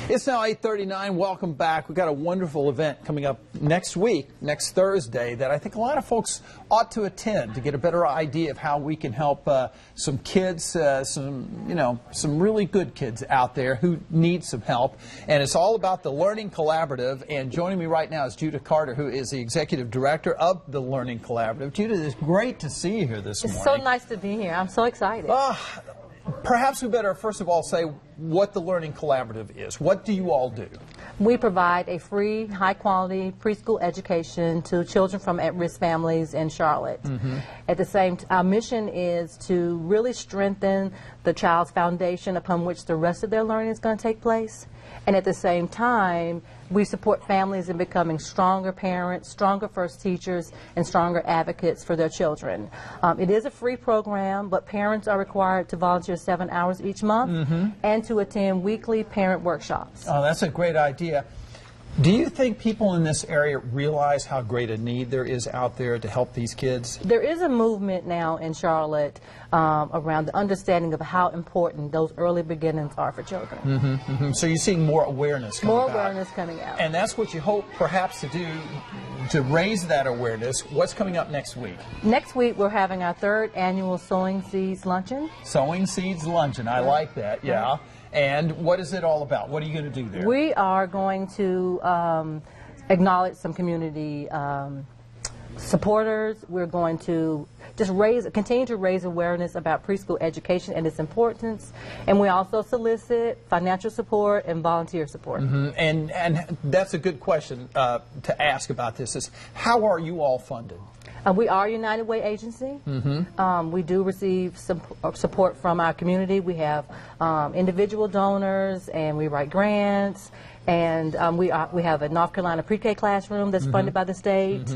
It's now 8:39. Welcome back. We've got a wonderful event coming up next week, next Thursday, that I think a lot of folks ought to attend to get a better idea of how we can help some kids, some really good kids out there who need some help. And it's all about the Learning Collaborative. And joining me right now is Judith Carter, who is the Executive Director of the Learning Collaborative. Judith, it's great to see you here this morning. It's so nice to be here. I'm so excited. Perhaps we better, first of all, say what the Learning Collaborative is. What do you all do? We provide a free, high-quality preschool education to children from at-risk families in Charlotte. At the same time, our mission is to really strengthen the child's foundation upon which the rest of their learning is going to take place. And at the same time, we support families in becoming stronger parents, stronger first teachers, and stronger advocates for their children. It is a free program, but parents are required to volunteer 7 hours each month and to attend weekly parent workshops. Oh, that's a great idea. Do you think people in this area realize how great a need there is out there to help these kids? There is a movement now in Charlotte around the understanding of how important those early beginnings are for children. So you're seeing more awareness coming out. More awareness coming out. And that's what you hope perhaps to do to raise that awareness. What's coming up next week? Next week we're having our 3rd annual Sowing Seeds Luncheon. Sowing Seeds Luncheon. I like that, yeah. And what is it all about? What are you going to do there? We are going to acknowledge some community supporters. We're going to just continue to raise awareness about preschool education and its importance. And we also solicit financial support and volunteer support. And that's a good question to ask about this is, how are you all funded? We are a United Way agency. We do receive some support from our community. We have individual donors, and we write grants. And we have a North Carolina pre-K classroom that's funded by the state,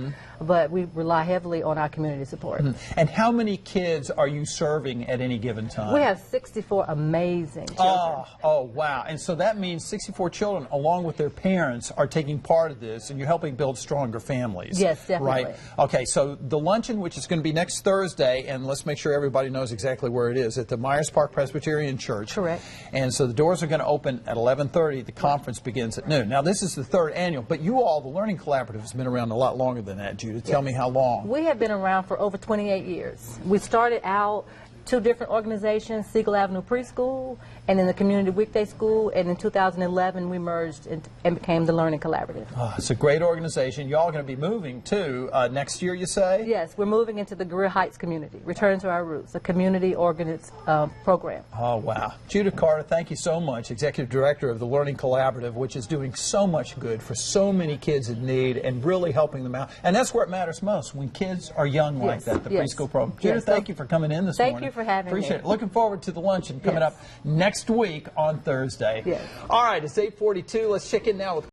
but we rely heavily on our community support. And how many kids are you serving at any given time? We have 64 amazing children. Oh, wow. And so that means 64 children, along with their parents, are taking part of this, and you're helping build stronger families. Yes, definitely. Right? Okay, so the luncheon, which is going to be next Thursday, and let's make sure everybody knows exactly where it is, at the Myers Park Presbyterian Church. Correct. And so the doors are going to open at 11:30. The conference begins at noon. Now, this is the 3rd annual, but you all, the Learning Collaborative, has been around a lot longer than that, Judith. Tell me how long. We have been around for over 28 years. We started out 2 different organizations, Siegel Avenue Preschool and then the Community Weekday School, and in 2011 we merged and became the Learning Collaborative. It's a great organization. You all are going to be moving too next year, you say? Yes, we're moving into the Greer Heights community, returning to our roots, a community organized program. Oh, wow. Judith Carter, thank you so much, Executive Director of the Learning Collaborative, which is doing so much good for so many kids in need and really helping them out. And that's where it matters most, when kids are young like that, the preschool program. Judith, thank you for coming in this morning. Thank you for having me. Appreciate it. Looking forward to the luncheon coming up next week on Thursday. Yes. All right, it's 8:42. Let's check in now with